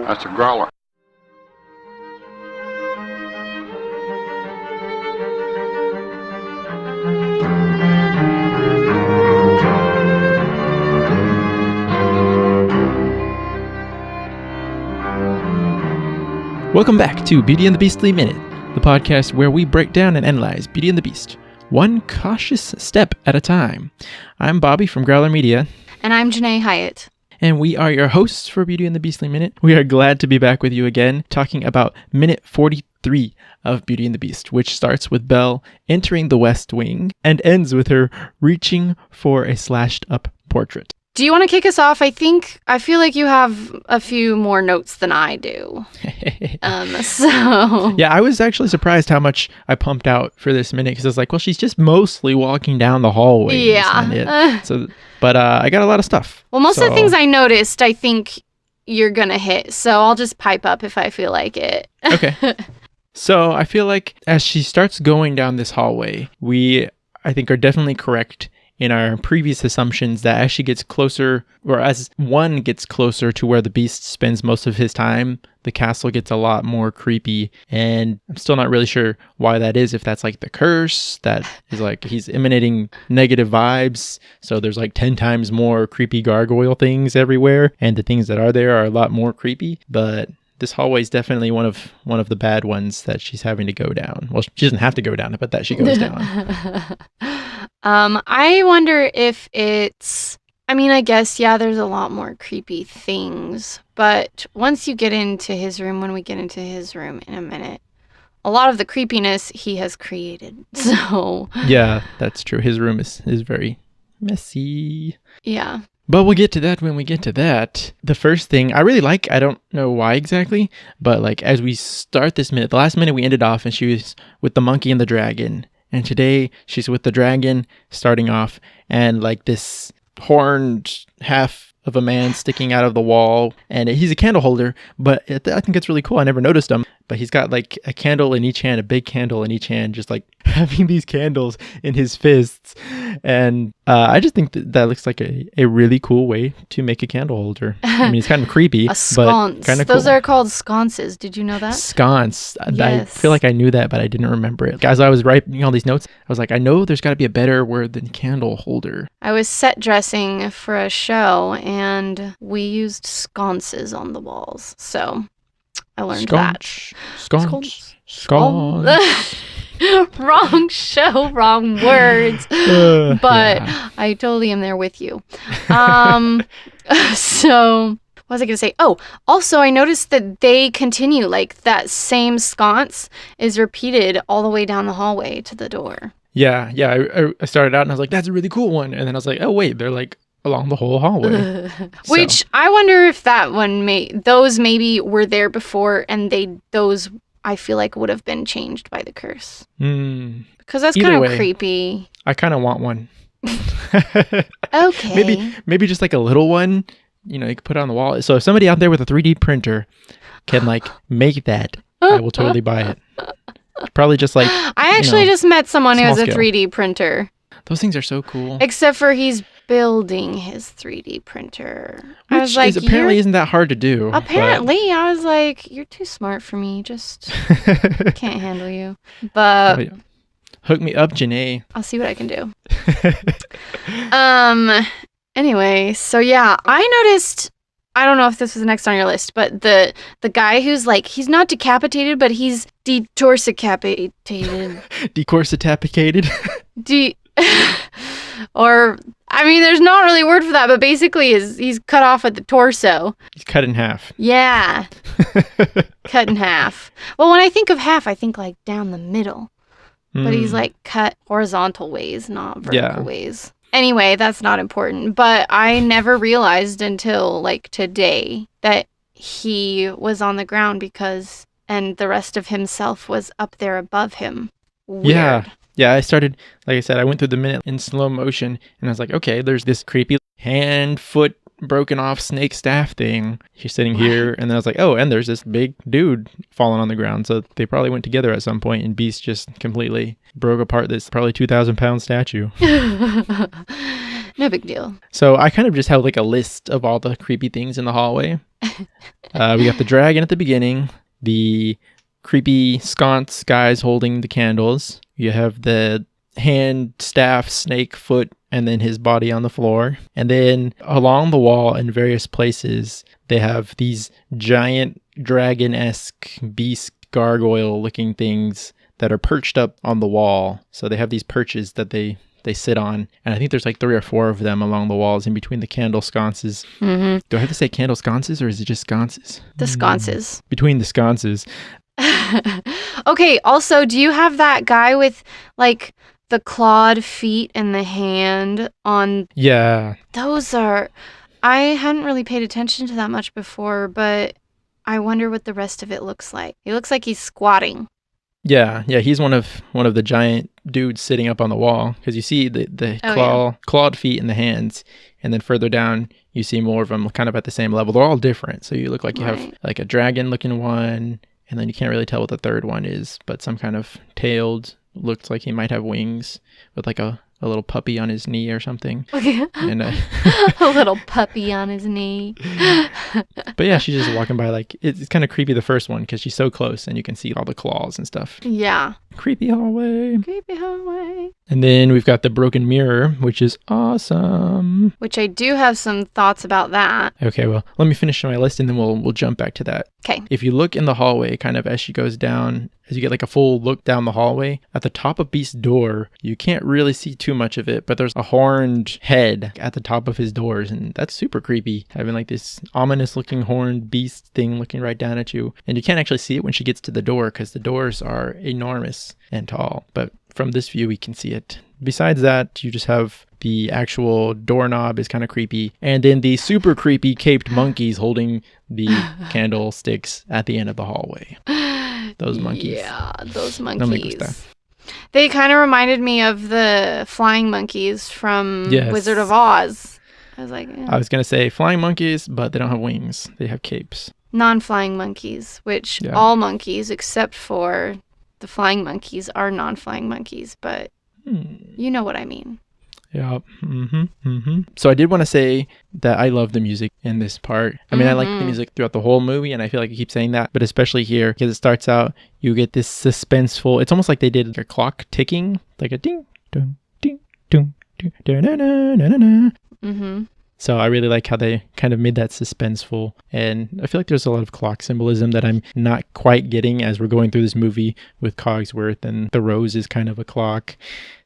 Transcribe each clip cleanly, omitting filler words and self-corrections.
That's a growler. Welcome back to Beauty and the Beastly Minute, the podcast where we break down and analyze Beauty and the Beast, one cautious step at a time. I'm Bobby from Growler Media. And I'm Janay Hyatt. And we are your hosts for Beauty and the Beastly Minute. We are glad to be back with you again, talking about minute 43 of Beauty and the Beast, which starts with Belle entering the West Wing and ends with her reaching for a slashed-up portrait. Do you want to kick us off? I feel like you have a few more notes than I do. Yeah, I was actually surprised how much I pumped out for this minute because I was like, well, she's just mostly walking down the hallway. Yeah. But I got a lot of stuff. Well, most of the things I noticed, I think you're going to hit. So I'll just pipe up if I feel like it. Okay. So I feel like as she starts going down this hallway, I think, are definitely correct in our previous assumptions that as she gets closer, or as one gets closer to where the Beast spends most of his time, the castle gets a lot more creepy. And I'm still not really sure why that is, if that's like the curse, that is like he's emanating negative vibes. So there's like 10 times more creepy gargoyle things everywhere, and the things that are there are a lot more creepy. But this hallway is definitely one of the bad ones that she's having to go down. Well, she doesn't have to go down it, but that she goes down. I wonder if it's, I guess, yeah, there's a lot more creepy things. But once you get into his room, when we get into his room in a minute, a lot of the creepiness he has created. So yeah, that's true. His room is very messy. Yeah. But we'll get to that when we get to that. The first thing I really like, I don't know why exactly, but like as we start this minute, the last minute we ended off and she was with the monkey and the dragon. And today she's with the dragon starting off and like this horned half of a man sticking out of the wall, and he's a candle holder, but I think it's really cool. I never noticed him, but he's got like a candle in each hand, a big candle in each hand, just like having these candles in his fists. And I just think that looks like a really cool way to make a candle holder. I mean, it's kind of creepy, a sconce. But kind of cool. Those are called sconces. Did you know that? Sconce. Yes. I feel like I knew that, but I didn't remember it. As I was writing all these notes, I was like, I know there's got to be a better word than candle holder. I was set dressing for a show, and we used sconces on the walls. So I learned that. Sconce. Wrong show, wrong words. But yeah. I totally am there with you. So what was I going to say? Oh, also I noticed that they continue, like that same sconce is repeated all the way down the hallway to the door. Yeah. I started out and I was like, that's a really cool one. And then I was like, oh wait, they're like along the whole hallway. Which I wonder if that one those maybe were there before, and those I feel like would have been changed by the curse. Because that's kind of creepy. I kind of want one. Okay. Maybe just like a little one, you could put it on the wall. So if somebody out there with a 3D printer can like make that, I will totally buy it. Probably just like I actually just met someone who has a scale. 3D printer. Those things are so cool. Except for he's building his 3D printer. Which I was like, apparently isn't that hard to do. Apparently, I was like, you're too smart for me. Just can't handle you. But hook me up, Janay. I'll see what I can do. Anyway, so yeah, I noticed. I don't know if this was next on your list, but the guy who's like, he's not decapitated, but he's Detorsacapitated. Detorsacapitated? Or, there's not really a word for that, but basically he's cut off at the torso. He's cut in half. Yeah. Cut in half. Well, when I think of half, I think like down the middle. But he's like cut horizontal ways, not vertical ways. Anyway, that's not important. But I never realized until like today that he was on the ground and the rest of himself was up there above him. Weird. Yeah, I started, like I said, I went through the minute in slow motion, and I was like, okay, there's this creepy hand, foot, broken off snake staff thing. She's sitting here, and then I was like, oh, and there's this big dude falling on the ground. So they probably went together at some point, and Beast just completely broke apart this probably 2,000-pound statue. No big deal. So I kind of just have like a list of all the creepy things in the hallway. We got the dragon at the beginning, the creepy sconce guys holding the candles. You have the hand, staff, snake, foot, and then his body on the floor. And then along the wall in various places, they have these giant dragon-esque beast gargoyle looking things that are perched up on the wall. So they have these perches that they sit on. And I think there's like 3 or 4 of them along the walls in between the candle sconces. Mm-hmm. Do I have to say candle sconces or is it just sconces? The sconces. Between the sconces. Okay, also, do you have that guy with like the clawed feet and the hand on? Yeah. I hadn't really paid attention to that much before, but I wonder what the rest of it looks like. It looks like he's squatting. Yeah, he's one of the giant dudes sitting up on the wall, because you see the clawed feet in the hands, and then further down you see more of them kind of at the same level. They're all different, so you look like you have like a dragon looking one, and then you can't really tell what the third one is, but some kind of tailed, looks like he might have wings with like a little puppy on his knee or something. And a little puppy on his knee. But yeah, she's just walking by. Like it's kind of creepy, the first one, because she's so close and you can see all the claws and stuff. Yeah. Creepy hallway. Creepy hallway. And then we've got the broken mirror, which is awesome. Which I do have some thoughts about that. Okay, well, let me finish my list and then we'll jump back to that. Okay. If you look in the hallway, kind of as she goes down, as you get like a full look down the hallway, at the top of Beast's door, you can't really see too much of it, but there's a horned head at the top of his doors, and that's super creepy, having like this ominous looking horned beast thing looking right down at you. And you can't actually see it when she gets to the door, because the doors are enormous and tall, but from this view we can see it. Besides that, you just have the actual doorknob is kind of creepy, and then the super creepy caped monkeys holding the candlesticks at the end of the hallway. Those monkeys. Yeah, those monkeys. They kind of reminded me of the flying monkeys from Wizard of Oz. I was like, I was going to say flying monkeys, but they don't have wings. They have capes. Non-flying monkeys, which all monkeys except for the flying monkeys are non-flying monkeys, but you know what I mean. Yeah. So I did want to say that I love the music in this part. I mean, I like the music throughout the whole movie, and I feel like I keep saying that, but especially here, because it starts out, you get this suspenseful, it's almost like they did a clock ticking, like a ding, ding, ding, ding, ding, da, na, na, na, na, na. So I really like how they kind of made that suspenseful, and I feel like there's a lot of clock symbolism that I'm not quite getting as we're going through this movie with Cogsworth, and the rose is kind of a clock.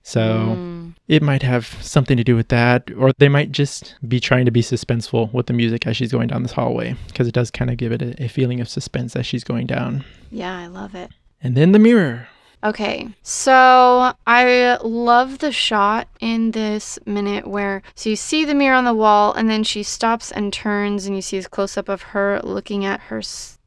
So it might have something to do with that, or they might just be trying to be suspenseful with the music as she's going down this hallway, because it does kind of give it a feeling of suspense as she's going down. Yeah, I love it. And then the mirror. Okay, so I love the shot in this minute where, so you see the mirror on the wall, and then she stops and turns, and you see this close-up of her looking at her,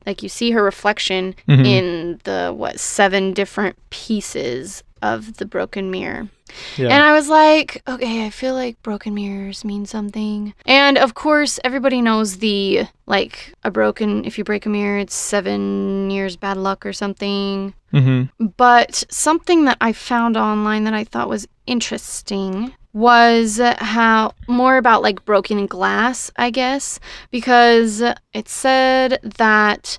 like you see her reflection in the, 7 different pieces of the broken mirror. Yeah. And I was like, okay, I feel like broken mirrors mean something. And of course, everybody knows if you break a mirror, it's 7 years bad luck or something. But something that I found online that I thought was interesting was how more about like broken glass, I guess, because it said that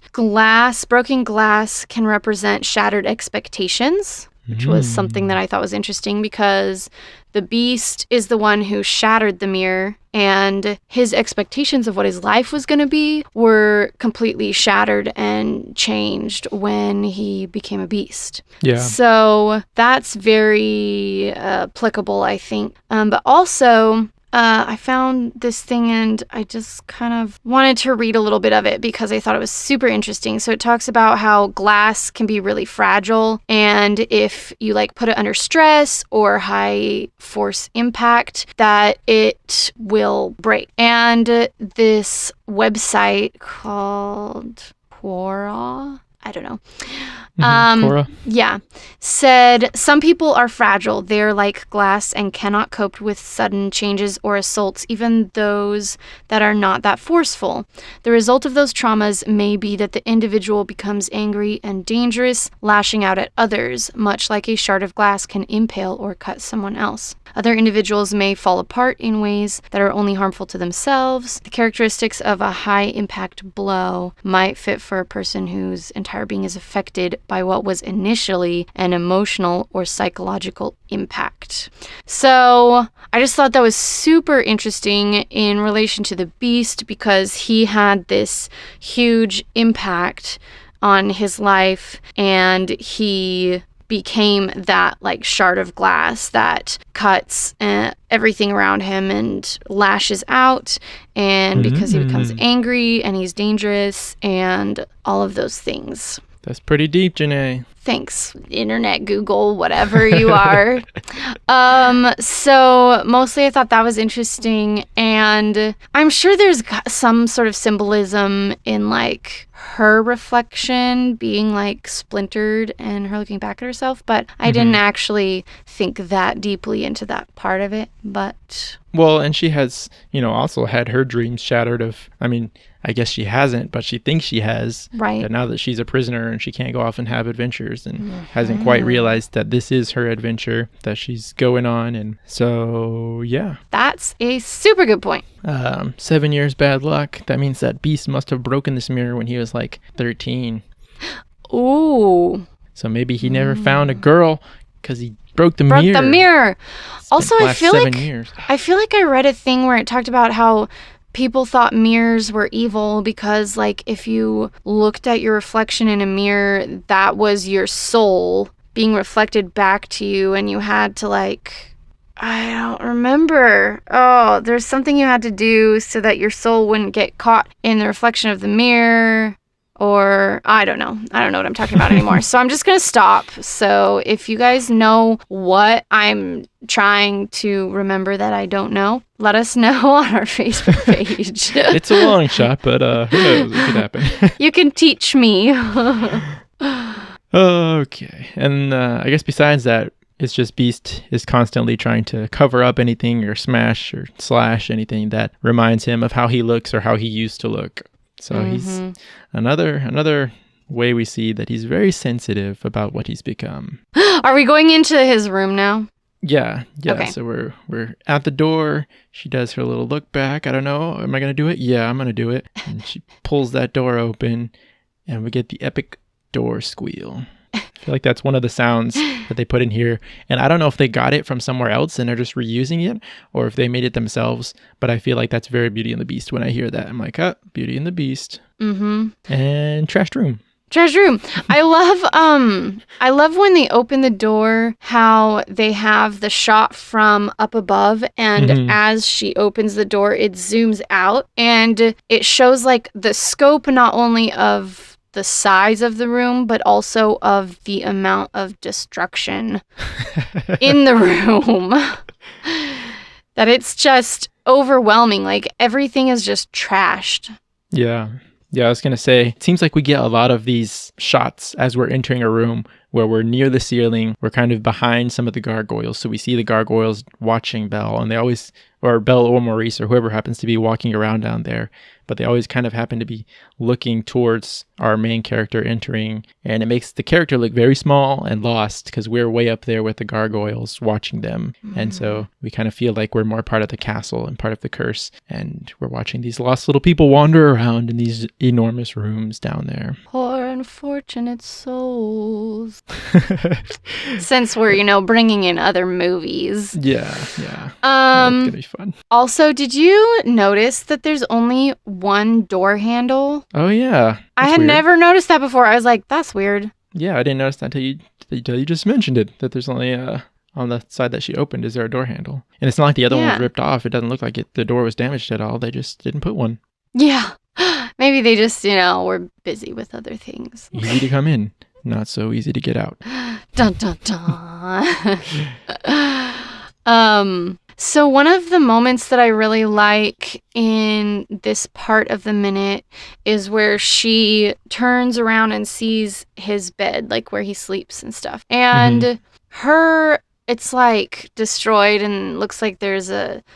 broken glass can represent shattered expectations, which was something that I thought was interesting, because the beast is the one who shattered the mirror, and his expectations of what his life was going to be were completely shattered and changed when he became a beast. Yeah. So that's very applicable, I think. But also, I found this thing and I just kind of wanted to read a little bit of it because I thought it was super interesting. So it talks about how glass can be really fragile, and if you put it under stress or high force impact, that it will break. And this website called Quora, I don't know. Cora? Yeah. Said, some people are fragile. They're like glass and cannot cope with sudden changes or assaults, even those that are not that forceful. The result of those traumas may be that the individual becomes angry and dangerous, lashing out at others, much like a shard of glass can impale or cut someone else. Other individuals may fall apart in ways that are only harmful to themselves. The characteristics of a high-impact blow might fit for a person whose entire being is affected by what was initially an emotional or psychological impact. So I just thought that was super interesting in relation to the Beast, because he had this huge impact on his life, and he became that like shard of glass that cuts everything around him and lashes out, and because he becomes angry and he's dangerous and all of those things. That's pretty deep, Janay. Thanks, internet, Google, whatever you are. So mostly I thought that was interesting, and I'm sure there's some sort of symbolism in like her reflection being like splintered and her looking back at herself, but I didn't actually think that deeply into that part of it. But well, and she has, also had her dreams shattered I guess she hasn't, but she thinks she has. Right. That now that she's a prisoner and she can't go off and have adventures, and hasn't quite realized that this is her adventure that she's going on. And so, yeah. That's a super good point. 7 years bad luck. That means that Beast must have broken this mirror when he was like 13. Ooh. So maybe he never found a girl because he broke the mirror. Also, I feel like years. I feel like I read a thing where it talked about how people thought mirrors were evil because, like, if you looked at your reflection in a mirror, that was your soul being reflected back to you, and you had to, like, I don't remember. Oh, there's something you had to do so that your soul wouldn't get caught in the reflection of the mirror. Or I don't know. I don't know what I'm talking about anymore. So I'm just going to stop. So if you guys know what I'm trying to remember that I don't know, let us know on our Facebook page. It's a long shot, but who knows? It could happen. You can teach me. Okay. And I guess besides that, it's just Beast is constantly trying to cover up anything or smash or slash anything that reminds him of how he looks or how he used to look. So he's another way we see that he's very sensitive about what he's become. Are we going into his room now? Yeah. Okay. So we're at the door. She does her little look back. I don't know. Am I going to do it? Yeah, I'm going to do it. And she pulls that door open, and we get the epic door squeal. I feel like that's one of the sounds that they put in here. And I don't know if they got it from somewhere else and they're just reusing it, or if they made it themselves. But I feel like that's very Beauty and the Beast. When I hear that, I'm like, Beauty and the Beast. And trashed room. Trashed room. I love when they open the door, how they have the shot from up above, and as she opens the door, it zooms out and it shows like the scope not only of the size of the room, but also of the amount of destruction in the room. That it's just overwhelming. Like everything is just trashed. Yeah, I was going to say, it seems like we get a lot of these shots as we're entering a room where we're near the ceiling. We're kind of behind some of the gargoyles. So we see the gargoyles watching Belle, and they always, or Belle or Maurice or whoever happens to be walking around down there, but they always kind of happen to be looking towards our main character entering. And it makes the character look very small and lost because we're way up there with the gargoyles watching them. And so we kind of feel like we're more part of the castle and part of the curse. And we're watching these lost little people wander around in these enormous rooms down there. Poor unfortunate souls. Since we're, bringing in other movies. Yeah. That's going to be fun. Also, did you notice that there's only one door handle? Oh, yeah. I had never noticed that before. I was like, that's weird. Yeah, I didn't notice that until you just mentioned it, that there's only on the side that she opened, is there a door handle? And it's not like the other one was ripped off. It doesn't look like the door was damaged at all. They just didn't put one. Yeah. Maybe they just, were busy with other things. Easy to come in, not so easy to get out. Dun, dun, dun. So one of the moments that I really like in this part of the minute is where she turns around and sees his bed, like where he sleeps and stuff. And it's like destroyed and looks like there's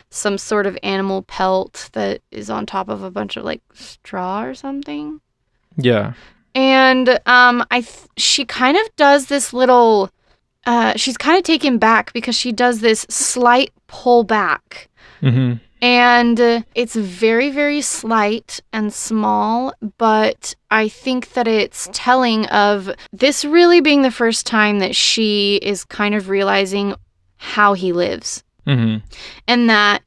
some sort of animal pelt that is on top of a bunch of like straw or something. Yeah. And she kind of does this little she's kind of taken back because she does this slight pull back. And it's very, very slight and small, but I think that it's telling of this really being the first time that she is kind of realizing how he lives. And that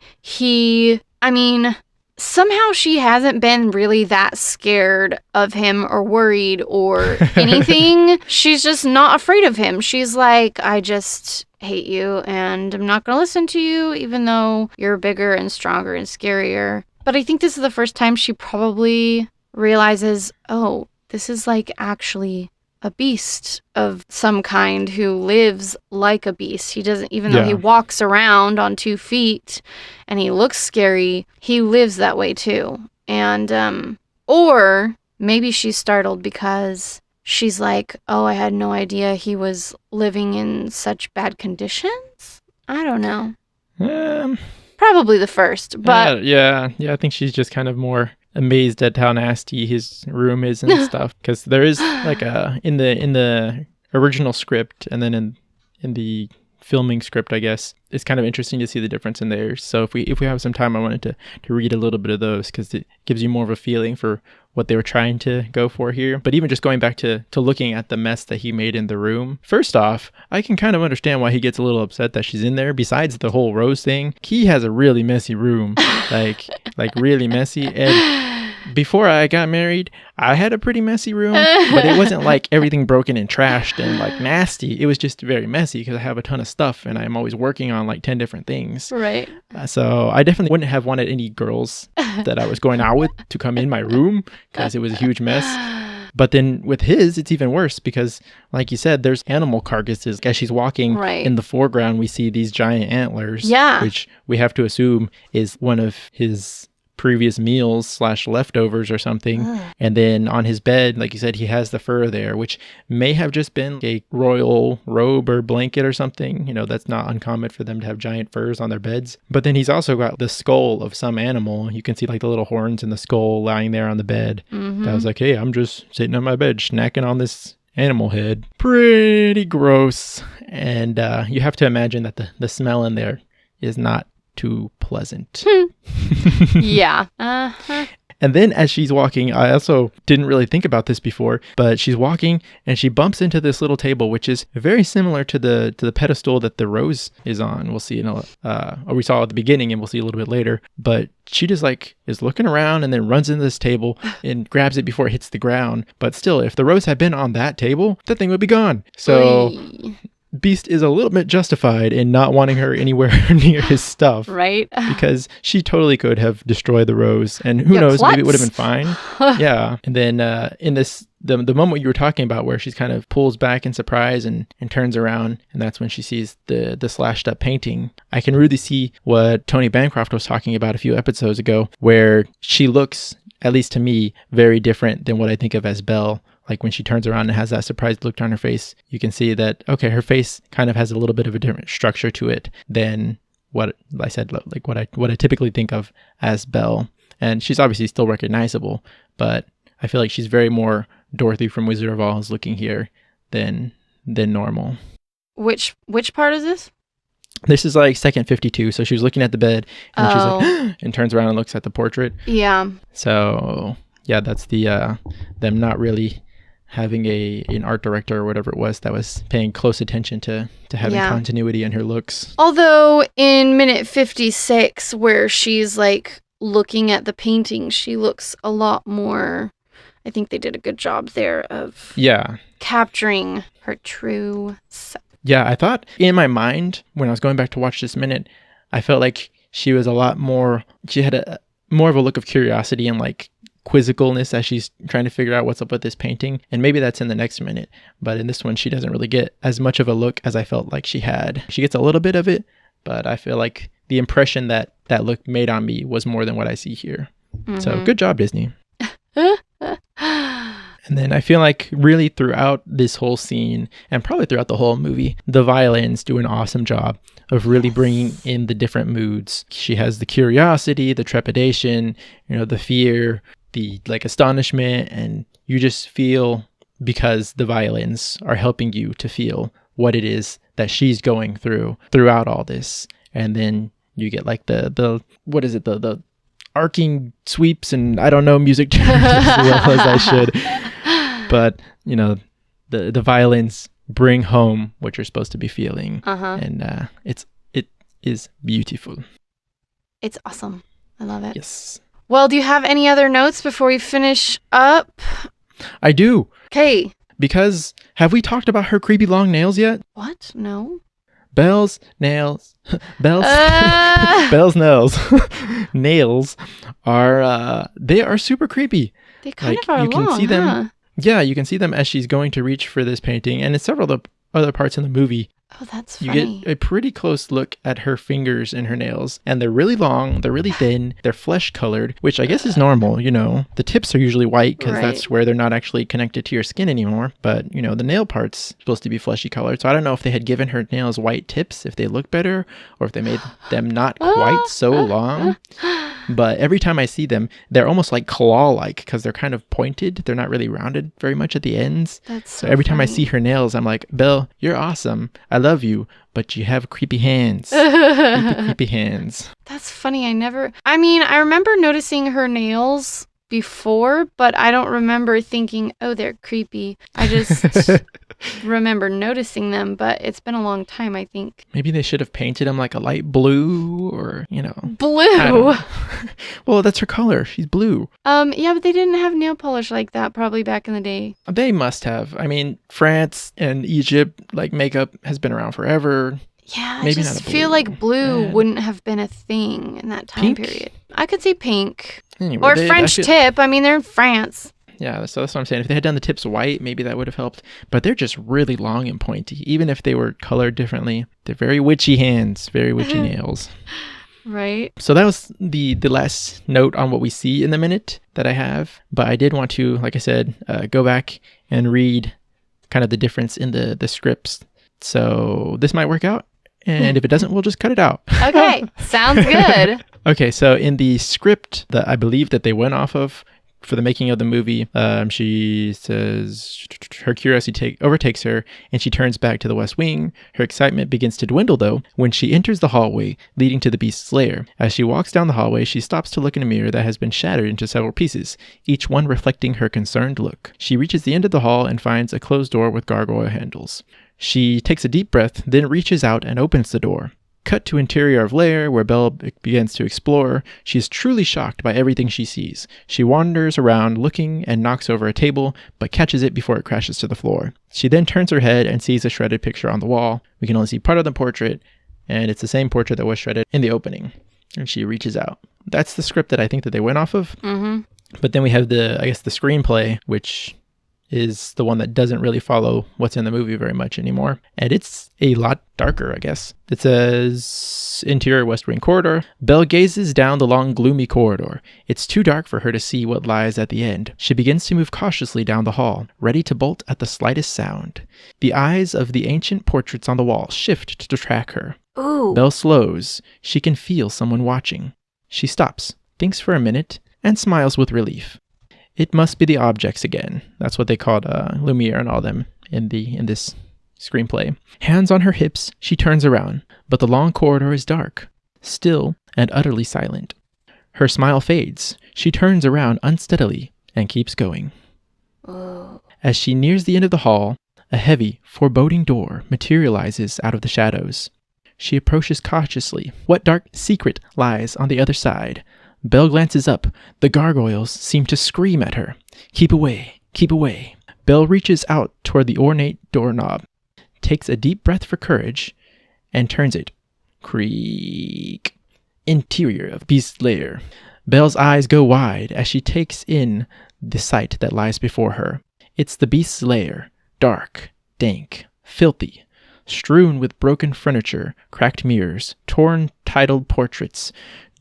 somehow she hasn't been really that scared of him or worried or anything. She's just not afraid of him. She's like, I just hate you and I'm not going to listen to you, even though you're bigger and stronger and scarier. But I think this is the first time she probably realizes, oh, this is like actually a beast of some kind who lives like a beast. He doesn't, even though he walks around on 2 feet and he looks scary, he lives that way too. And, or maybe she's startled because she's like, oh, I had no idea he was living in such bad conditions. I don't know. Probably the first, but yeah, I think she's just kind of more amazed at how nasty his room is and stuff, because there is like in the original script and then in the filming script, I guess it's kind of interesting to see the difference in there. So if we have some time, I wanted to read a little bit of those because it gives you more of a feeling for what they were trying to go for here. But even just going back to looking at the mess that he made in the room, first off, I can kind of understand why he gets a little upset that she's in there. Besides the whole rose thing, he has a really messy room, like really messy. And before I got married, I had a pretty messy room, but it wasn't like everything broken and trashed and like nasty. It was just very messy because I have a ton of stuff and I'm always working on like 10 different things. Right. So I definitely wouldn't have wanted any girls that I was going out with to come in my room because it was a huge mess. But then with his, it's even worse because, like you said, there's animal carcasses. As she's walking in the foreground, we see these giant antlers, which we have to assume is one of his previous meals / leftovers or something. And then on his bed, like you said, he has the fur there, which may have just been a royal robe or blanket or something. You know, that's not uncommon for them to have giant furs on their beds. But then he's also got the skull of some animal. You can see like the little horns in the skull lying there on the bed. I was like, hey, I'm just sitting on my bed snacking on this animal head. Pretty gross. And you have to imagine that the smell in there is not too pleasant. Yeah. And then as she's walking, I also didn't really think about this before, but she's walking and she bumps into this little table, which is very similar to the pedestal that the rose is on. We'll see or we saw at the beginning and we'll see a little bit later. But she just like is looking around and then runs into this table and grabs it before it hits the ground. But still, if the rose had been on that table, that thing would be gone. So Beast is a little bit justified in not wanting her anywhere near his stuff. Right. Because she totally could have destroyed the rose. And who knows, maybe it would have been fine. Yeah. And then in this, the moment you were talking about where she's kind of pulls back in surprise and turns around, and that's when she sees the slashed up painting. I can really see what Tony Bancroft was talking about a few episodes ago, where she looks, at least to me, very different than what I think of as Belle. Like when she turns around and has that surprised look on her face, you can see that, okay, her face kind of has a little bit of a different structure to it than what I said, like what I typically think of as Belle. And she's obviously still recognizable, but I feel like she's very more Dorothy from Wizard of Oz looking here than normal. Which part is this? This is like second 52. So she was looking at the bed and she's like, and turns around and looks at the portrait. Yeah. So yeah, that's the them not really having an art director or whatever it was that was paying close attention to having continuity in her looks. Although in minute 56, where she's like looking at the painting, she looks a lot more, I think they did a good job there of capturing her true self. Yeah, I thought in my mind, when I was going back to watch this minute, I felt like she was a lot more, she had more of a look of curiosity and like quizzicalness as she's trying to figure out what's up with this painting. And maybe that's in the next minute, but in this one she doesn't really get as much of a look as I felt like she had. She gets a little bit of it, but I feel like the impression that that look made on me was more than what I see here. So good job, Disney. And then I feel like really throughout this whole scene, and probably throughout the whole movie, the violins do an awesome job of really bringing in the different moods. She has the curiosity, the trepidation, the fear, the like astonishment, and you just feel, because the violins are helping you to feel what it is that she's going through throughout all this. And then you get like the what is it, the arcing sweeps, and I don't know music terms as well as I should. But, the violins bring home what you're supposed to be feeling. And it is beautiful. It's awesome. I love it. Yes. Well, do you have any other notes before we finish up? I do. Okay. Because have we talked about her creepy long nails yet? What? No. Belle's nails. Belle's nails. Nails are they are super creepy. They kind of are long, see them. Yeah, you can see them as she's going to reach for this painting, and in several other parts in the movie. Oh, that's funny. You get a pretty close look at her fingers and her nails, and they're really long, they're really thin, they're flesh colored, which I guess is normal, The tips are usually white because that's where they're not actually connected to your skin anymore, but, the nail part's supposed to be fleshy colored, so I don't know if they had given her nails white tips, if they look better, or if they made them not quite so long. But every time I see them, they're almost like claw-like because they're kind of pointed. They're not really rounded very much at the ends. That's so every time I see her nails, I'm like, Belle, you're awesome. I love you, but you have creepy hands. creepy hands. That's funny. I remember noticing her nails before, but I don't remember thinking, oh, they're creepy. I just remember noticing them, but it's been a long time, I think. Maybe they should have painted them like a light blue or, Blue? Well, that's her color. She's blue. Yeah, but they didn't have nail polish like that probably back in the day. They must have. I mean, France and Egypt, like, makeup has been around forever. Yeah, I just feel like blue wouldn't have been a thing in that time period. I could see pink. Anyway, or French tip. I mean, they're in France. Yeah, so that's what I'm saying. If they had done the tips white, maybe that would have helped. But they're just really long and pointy. Even if they were colored differently, they're very witchy hands, very witchy nails. Right. So that was the last note on what we see in the minute that I have. But I did want to, like I said, go back and read kind of the difference in the scripts. So this might work out. And if it doesn't, we'll just cut it out. Okay. Sounds good. Okay, so in the script that I believe that they went off of for the making of the movie, she says her curiosity overtakes her and she turns back to the West Wing. Her excitement begins to dwindle, though, when she enters the hallway leading to the beast's lair. As she walks down the hallway, she stops to look in a mirror that has been shattered into several pieces, each one reflecting her concerned look. She reaches the end of the hall and finds a closed door with gargoyle handles. She takes a deep breath, then reaches out and opens the door. Cut to interior of lair, where Belle begins to explore. She is truly shocked by everything she sees. She wanders around looking and knocks over a table, but catches it before it crashes to the floor. She then turns her head and sees a shredded picture on the wall. We can only see part of the portrait, and it's the same portrait that was shredded in the opening. And she reaches out. That's the script that I think that they went off of. Mm-hmm. But then we have the screenplay, which is the one that doesn't really follow what's in the movie very much anymore. And it's a lot darker, I guess. It says, interior West Wing corridor. Belle gazes down the long, gloomy corridor. It's too dark for her to see what lies at the end. She begins to move cautiously down the hall, ready to bolt at the slightest sound. The eyes of the ancient portraits on the wall shift to track her. Ooh. Belle slows. She can feel someone watching. She stops, thinks for a minute, and smiles with relief. It must be the objects again. That's what they called Lumiere and all them in this screenplay. Hands on her hips, she turns around, but the long corridor is dark, still and utterly silent. Her smile fades. She turns around unsteadily and keeps going. Oh. As she nears the end of the hall, a heavy, foreboding door materializes out of the shadows. She approaches cautiously. What dark secret lies on the other side? Belle glances up. The gargoyles seem to scream at her. Keep away, keep away. Belle reaches out toward the ornate doorknob, takes a deep breath for courage, and turns it. Creak. Interior of Beast's lair. Belle's eyes go wide as she takes in the sight that lies before her. It's the Beast's lair, dark, dank, filthy, strewn with broken furniture, cracked mirrors, torn untitled portraits,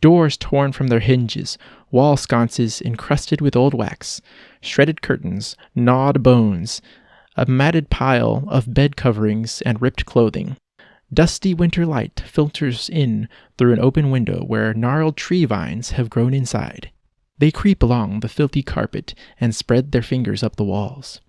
doors torn from their hinges, wall sconces encrusted with old wax, shredded curtains, gnawed bones, a matted pile of bed coverings and ripped clothing. Dusty winter light filters in through an open window where gnarled tree vines have grown inside. They creep along the filthy carpet and spread their fingers up the walls.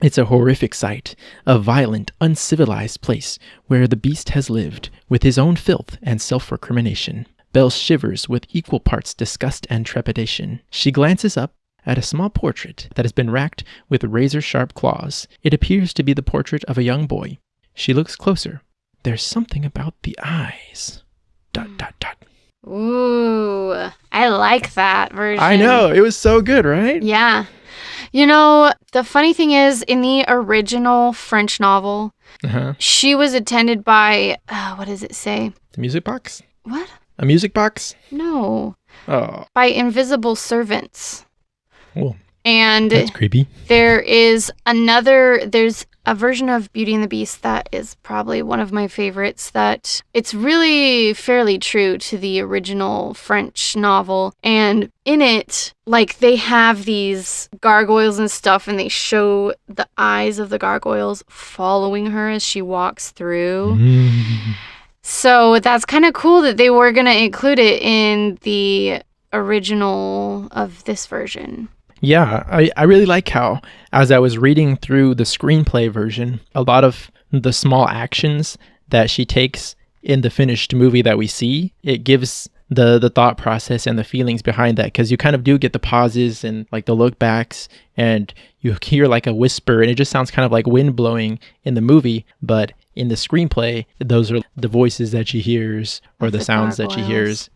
It's a horrific sight, a violent, uncivilized place where the beast has lived, with his own filth and self-recrimination. Belle shivers with equal parts disgust and trepidation. She glances up at a small portrait that has been racked with razor-sharp claws. It appears to be the portrait of a young boy. She looks closer. There's something about the eyes. ... Ooh, I like that version. I know, it was so good, right? Yeah. You know, the funny thing is, in the original French novel, she was attended by, what does it say? The music box? What? A music box? No. Oh. By invisible servants. Well, and that's creepy. There's a version of Beauty and the Beast that is probably one of my favorites, that it's really fairly true to the original French novel. And in it, like, they have these gargoyles and stuff, and they show the eyes of the gargoyles following her as she walks through. So that's kind of cool that they were going to include it in the original of this version. Yeah, I really like how, as I was reading through the screenplay version, a lot of the small actions that she takes in the finished movie that we see, it gives the thought process and the feelings behind that, because you kind of do get the pauses and like the look backs, and you hear like a whisper, and it just sounds kind of like wind blowing in the movie, but in the screenplay, those are the voices that she hears or the sounds that she hears.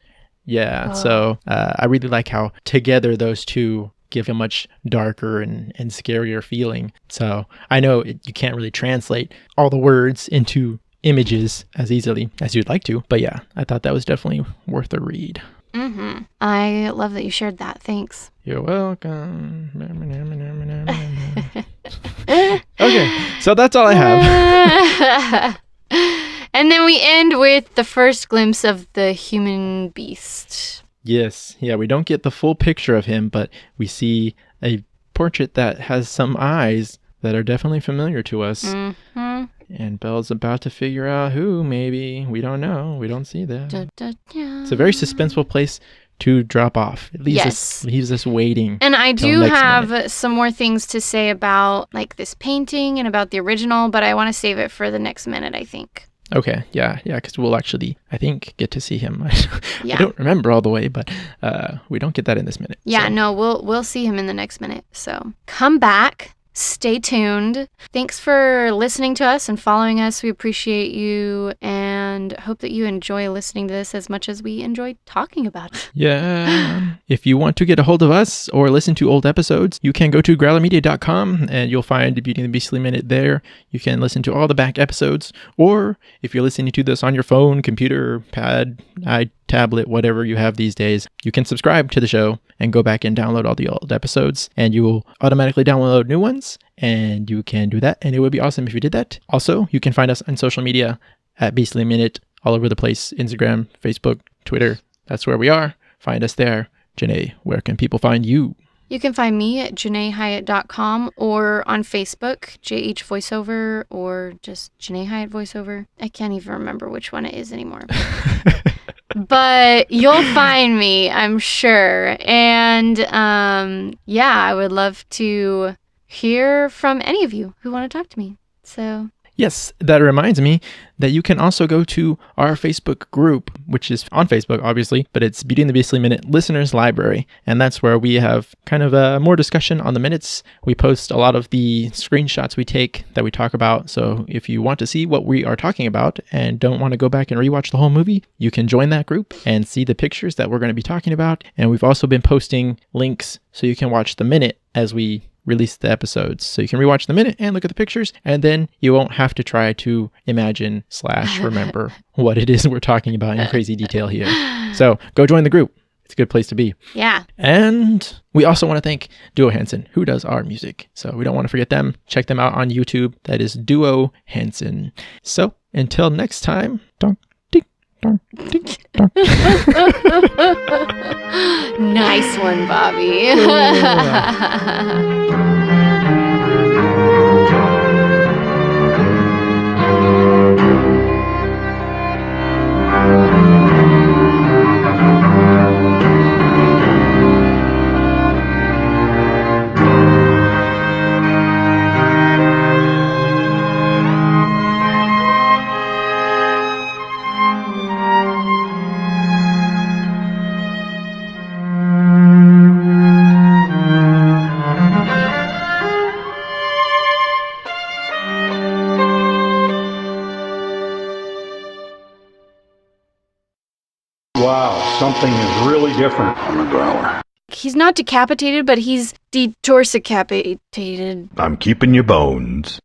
Yeah, so I really like how together those two give a much darker and scarier feeling. So I know you can't really translate all the words into images as easily as you'd like to, but yeah, I thought that was definitely worth a read. I love that you shared that. Thanks. You're welcome. Okay, so that's all I have. And then we end with the first glimpse of the human beast. Yes. Yeah, we don't get the full picture of him, but we see a portrait that has some eyes that are definitely familiar to us. And Belle's about to figure out who, maybe. We don't know. We don't see that. It's a very suspenseful place to drop off. It leaves us waiting. And I do have some more things to say about like this painting and about the original, but I want to save it for the next minute, I think. Okay, yeah, because we'll actually, I think, get to see him. I don't remember all the way, but we don't get that in this minute. Yeah, so. No, we'll see him in the next minute. So come back. Stay tuned. Thanks for listening to us and following us. We appreciate you and hope that you enjoy listening to this as much as we enjoy talking about it. Yeah. If you want to get a hold of us or listen to old episodes, you can go to growlermedia.com and you'll find Beauty and the Beastly Minute there. You can listen to all the back episodes, or if you're listening to this on your phone, computer, pad, tablet, whatever you have these days, you can subscribe to the show and go back and download all the old episodes, and you will automatically download new ones, and you can do that, and it would be awesome if you did that. Also, you can find us on social media at Beastly Minute all over the place. Instagram, Facebook, Twitter, that's where we are. Find us there. Janay, where can people find you? You can find me at janayhyatt.com or on Facebook, JH Voiceover, or just Janay Hyatt Voiceover. I can't even remember which one it is anymore. But you'll find me, I'm sure. And I would love to hear from any of you who want to talk to me. So yes, that reminds me that you can also go to our Facebook group, which is on Facebook, obviously, but it's Beauty and the Beastly Minute Listeners Library. And that's where we have kind of more discussion on the minutes. We post a lot of the screenshots we take that we talk about. So if you want to see what we are talking about and don't want to go back and rewatch the whole movie, you can join that group and see the pictures that we're going to be talking about. And we've also been posting links so you can watch the minute as we release the episodes. So you can rewatch the minute and look at the pictures, and then you won't have to try to imagine / remember what it is we're talking about in crazy detail here. So go join the group. It's a good place to be. Yeah. And we also want to thank Duo Hansen, who does our music. So we don't want to forget them. Check them out on YouTube. That is Duo Hansen. So until next time, donk, ding, Nice one, Bobby. Wow, something is really different on the growler. He's not decapitated, but he's de-torsa-capitated. I'm keeping your bones.